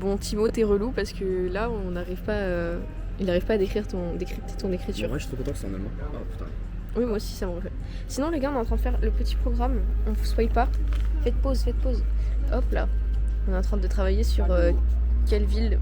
Bon, Timo, t'es relou parce que là, on n'arrive pas, il n'arrive pas à décrypter ton écriture. Ouais, je suis trop content que c'est en allemand. Oh putain. Oui, moi aussi, ça me refait. Sinon, les gars, on est en train de faire le petit programme. On vous spoil pas. Faites pause. Hop là. On est en train de travailler sur quelle ville.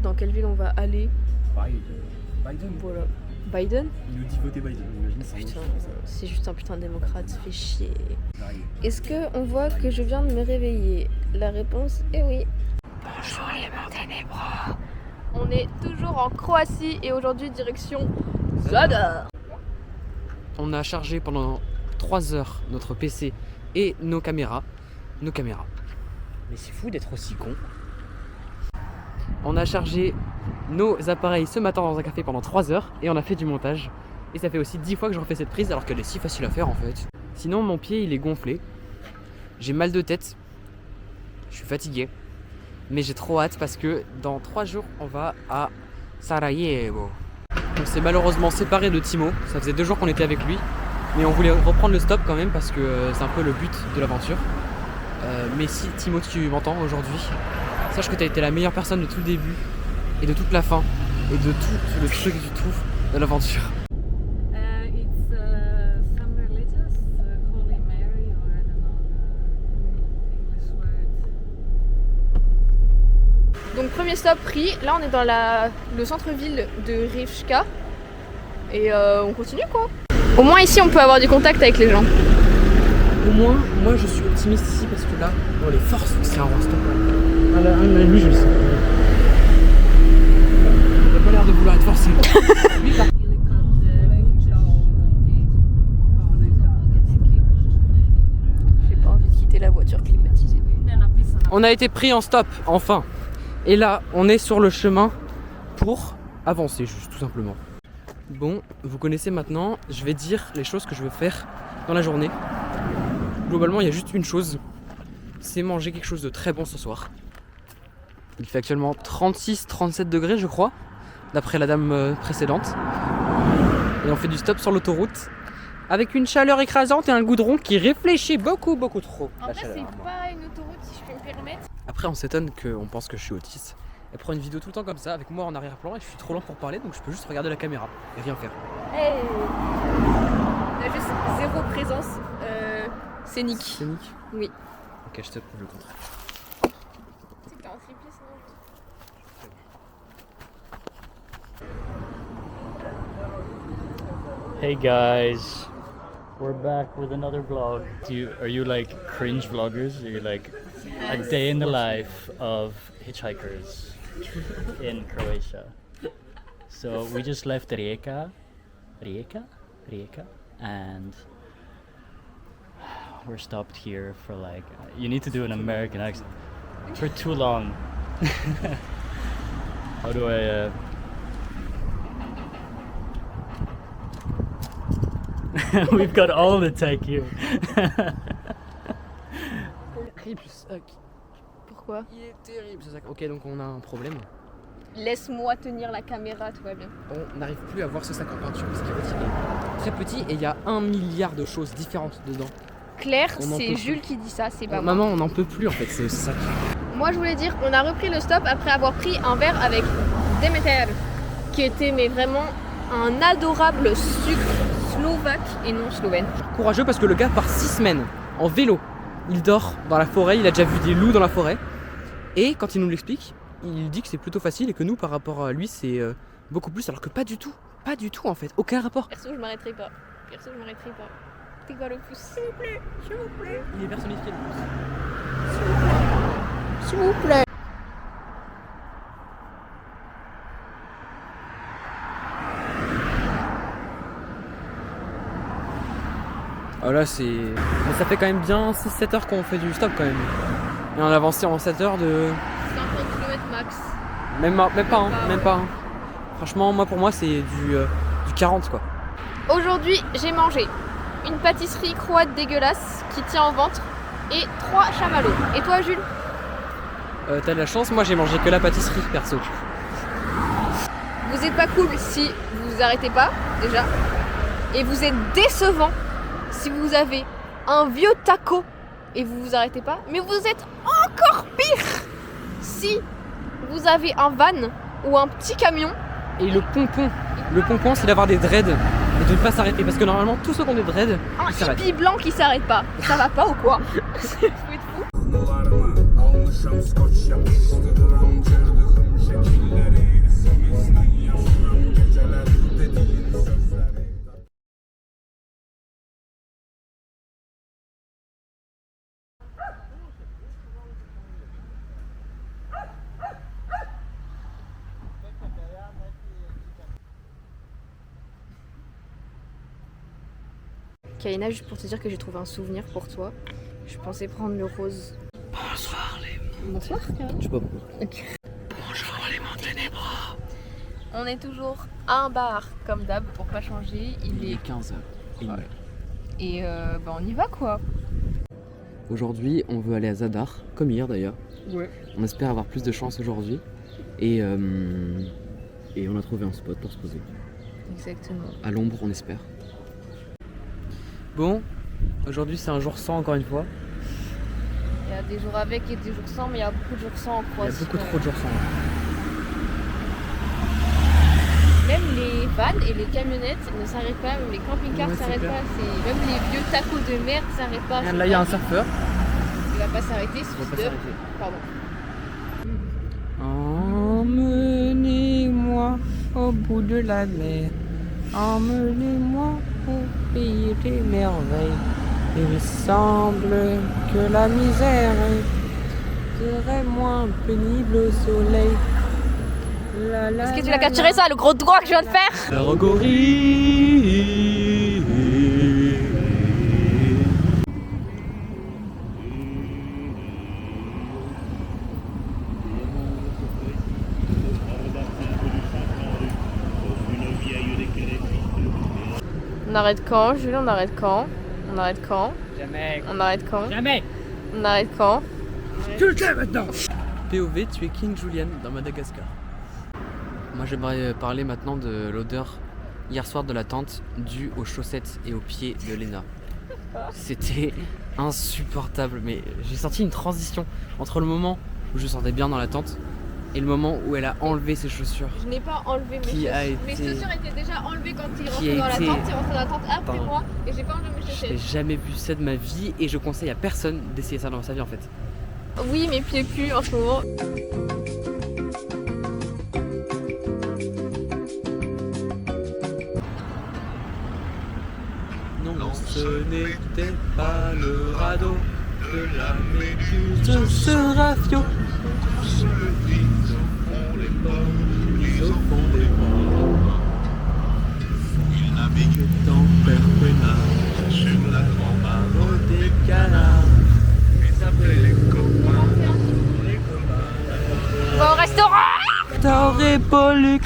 Dans quelle ville on va aller. Biden. Voilà. Biden? Il nous dit voter Biden. Putain, c'est juste un putain de démocrate, ça fait chier. Est-ce qu'on voit que je viens de me réveiller? La réponse est oui. Bonjour les Monténébraux. On est toujours en Croatie et aujourd'hui direction Zadar. On a chargé pendant 3 heures notre PC et nos caméras. Mais c'est fou d'être aussi con. On a chargé nos appareils ce matin dans un café pendant 3 heures et on a fait du montage. Et ça fait aussi 10 fois que je refais cette prise alors qu'elle est si facile à faire en fait. Sinon mon pied il est gonflé. J'ai mal de tête. Je suis fatigué. Mais j'ai trop hâte parce que dans 3 jours on va à Sarajevo. On s'est malheureusement séparé de Timo. Ça faisait 2 jours qu'on était avec lui. Mais on voulait reprendre le stop quand même parce que c'est un peu le but de l'aventure. Mais si Timo tu m'entends aujourd'hui, sache que tu as été la meilleure personne de tout le début et de toute la fin et de tout le truc du tout de l'aventure. It's some religious, Holy Mary, or I don't know the English word. Donc premier stop pris, là on est dans le centre-ville de Rivka. Et on continue quoi. Au moins ici on peut avoir du contact avec les gens. Au moins, moi je suis optimiste ici parce que là, on les force, c'est un stop. Lui je le sais. Il a pas l'air de vouloir être forcé. J'ai pas envie de quitter la voiture climatisée. On a été pris en stop, enfin. Et là, on est sur le chemin pour avancer, juste tout simplement. Bon, vous connaissez maintenant, je vais dire les choses que je veux faire dans la journée. Globalement, il y a juste une chose, c'est manger quelque chose de très bon ce soir. Il fait actuellement 36-37 degrés, je crois, d'après la dame précédente. Et on fait du stop sur l'autoroute, avec une chaleur écrasante et un goudron qui réfléchit beaucoup trop. En vrai c'est pas une autoroute si je peux me permettre. Après, on s'étonne qu'on pense que je suis autiste. Elle prend une vidéo tout le temps comme ça, avec moi en arrière-plan, et je suis trop lent pour parler, donc je peux juste regarder la caméra et rien faire. Hey. On a juste zéro présence scénique. Scénique ? Oui. Ok, je te prouve le contraire. C'est que t'as un triplé sinon. Hey guys, we're back with another vlog. Are you like cringe vloggers? Are you like a day in the life of hitchhikers in Croatia? So we just left Rijeka, and we're stopped here for like, you need to do an American accent, for too long. How do I We've got all the tech here. Terrible ce sac. Pourquoi? Il est terrible ce sac. Ok, donc on a un problème. Laisse-moi tenir la caméra, tout va bien. On n'arrive plus à voir ce sac en peinture parce qu'il est très petit et il y a 1 milliard de choses différentes dedans. Claire, On en c'est peut Jules plus. qui dit ça, c'est pas moi. Maman, on n'en peut plus en fait, c'est ce sac. Moi je voulais dire, on a repris le stop après avoir pris un verre avec Demeter, qui était mais vraiment un adorable sucre slovaque et non slovène. Courageux parce que le gars part 6 semaines en vélo. Il dort dans la forêt, il a déjà vu des loups dans la forêt. Et quand il nous l'explique, il dit que c'est plutôt facile et que nous par rapport à lui c'est beaucoup plus, alors que pas du tout en fait, aucun rapport. Perso je m'arrêterai pas. T'es quoi le pouce? S'il vous plaît. Il est personnifié le pouce. S'il vous plaît. Ah là c'est... Mais ça fait quand même bien 6-7 heures qu'on fait du stop quand même. Et on a avancé en 7 heures de... 50 km max. Même pas. Franchement, pour moi c'est du 40 quoi. Aujourd'hui j'ai mangé une pâtisserie croate dégueulasse qui tient au ventre et 3 chamallows. Et toi Jules? T'as de la chance, moi j'ai mangé que la pâtisserie perso. Vous êtes pas cool si vous vous arrêtez pas déjà. Et vous êtes décevant si vous avez un vieux taco et vous vous arrêtez pas. Mais vous êtes encore pire si vous avez un van ou un petit camion, Et le pompon c'est d'avoir des dreads et de ne pas s'arrêter. Parce que normalement, tous ceux qui ont des dreads, un ils s'arrêtent. hippie blanc qui s'arrête pas. Ça va pas ou quoi? Faut être fou. Almışam skoç yapıştırıram cırdığım şekilleri esemizden yaşıyorum geceler dediğin sözleri. Kaina, juste pour te dire que j'ai trouvé un souvenir pour toi. Je pensais prendre le rose. Bonsoir les... Bonsoir, Kaina. Je sais pas pourquoi. Bonjour les Monténébraux. On est toujours à un bar, comme d'hab, pour pas changer. Il est 15h. Et bah on y va quoi. Aujourd'hui, on veut aller à Zadar, comme hier d'ailleurs. Ouais. On espère avoir plus de chance aujourd'hui. Et on a trouvé un spot pour se poser. Exactement. À l'ombre, on espère. Bon, aujourd'hui c'est un jour sans encore une fois. Il y a des jours avec et des jours sans, mais il y a beaucoup de jours sans en Il y Croatie. a beaucoup trop de jours sans. Même les vannes et les camionnettes ne s'arrêtent pas, même les camping-cars Ouais, ne s'arrêtent c'est pas. Même les vieux tacos de merde ne s'arrêtent pas. Regarde, là il y a un surfeur. Il va pas s'arrêter, Il va c'est pas de... s'arrêter. Pardon. Emmenez-moi au bout de la mer. Emmenez-moi au pays des merveilles. Il semble que la misère serait moins pénible au soleil. Est-ce que tu l'as capturé ça, le gros droit que je viens de faire? La Rogorie. On arrête quand, Jules? On arrête quand? On arrête quand? Jamais. On arrête quand? Jamais. On arrête quand? Tu le sais maintenant. POV, tu es King Julian dans Madagascar. Moi j'aimerais parler maintenant de l'odeur hier soir de la tente due aux chaussettes et aux pieds de Léna. C'était insupportable, mais j'ai senti une transition entre le moment où je sentais bien dans la tente et le moment où elle a enlevé ses chaussures. Je n'ai pas enlevé mes Qui chaussures. a Mes été- chaussures étaient déjà enlevées quand il Qui rentrait a dans la été- tente. Il rentrait dans la tente après Attends. moi et j'ai pas enlevé mes Je n'ai chaussettes. jamais vu ça de ma vie et je conseille à personne d'essayer ça dans sa vie en fait. Oui, mes pieds puent en ce moment. Non, ce n'était pas le radeau de la méduse, ce rafio. Au fond des ports, il navigue dans Perpénard, sur la grande mare des canards. Et après les copains, On va au restaurant. T'aurais Pollux,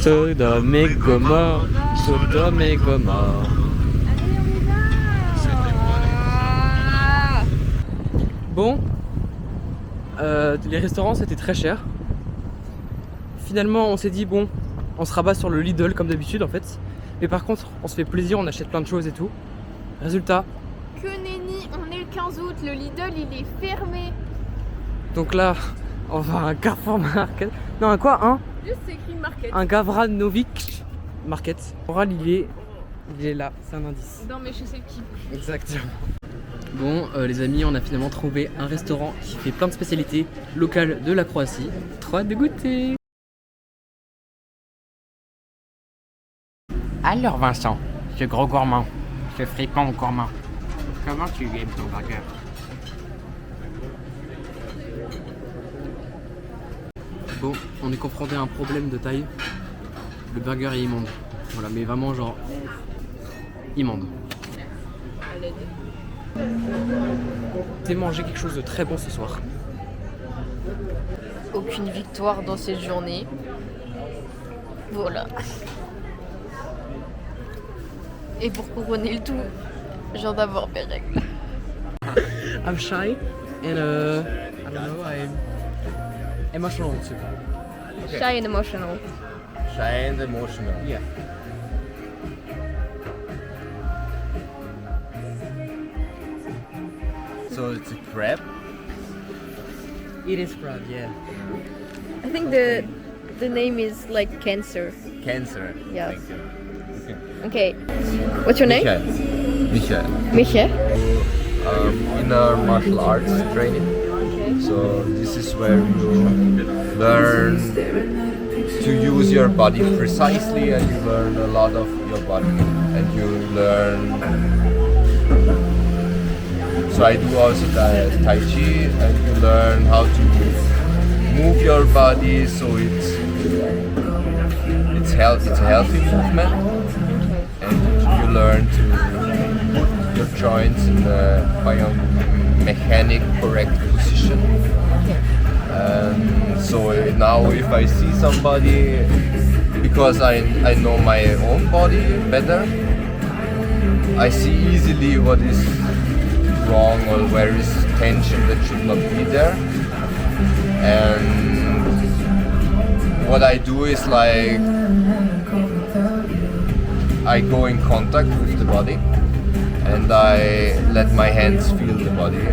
Sodome et Gomorre, Sodome et Gomorre. Bon, les restaurants c'était très cher. Finalement on s'est dit bon, on se rabat sur le Lidl comme d'habitude en fait. Mais par contre on se fait plaisir, on achète plein de choses et tout. Résultat, Que nenni, on est le 15 août, le Lidl il est fermé. donc là on va à un Carrefour Market. Non un quoi hein? Juste c'est écrit market. Un Gavranovic Market. Moral il est là, c'est un indice. Dans mes chaussettes qui bougent. Exactement. Bon les amis, on a finalement trouvé un restaurant qui fait plein de spécialités locales de la Croatie. Trop hâte de goûter. Alors Vincent, ce gros gourmand, ce fripon gourmand, comment tu aimes ton burger? Bon, on est confronté à un problème de taille. Le burger est immonde. Voilà, mais vraiment genre immonde. T'es mangé quelque chose de très bon ce soir. Aucune victoire dans cette journée. Voilà. Et pour couronner le tout, je viens d'avoir mes règles. I'm shy and I don't know, I'm emotional too. Shy and emotional. Shy and emotional. Yeah. So it's a crab. It is proud, yeah. I think the name is like cancer. Cancer. Yes. Thank you. Okay. What's your name? Michael. Michael. In our martial arts training. Okay. So this is where you learn to use your body precisely, and you learn a lot of your body, and you learn. So I do also the Tai Chi, and you learn how to move your body, so it's a healthy movement, and you learn to put your joints in a biomechanic correct position. So now if I see somebody, because I know my own body better, I see easily what is wrong or where is tension that should not be there. And what I do is like I go in contact with the body and I let my hands feel the body.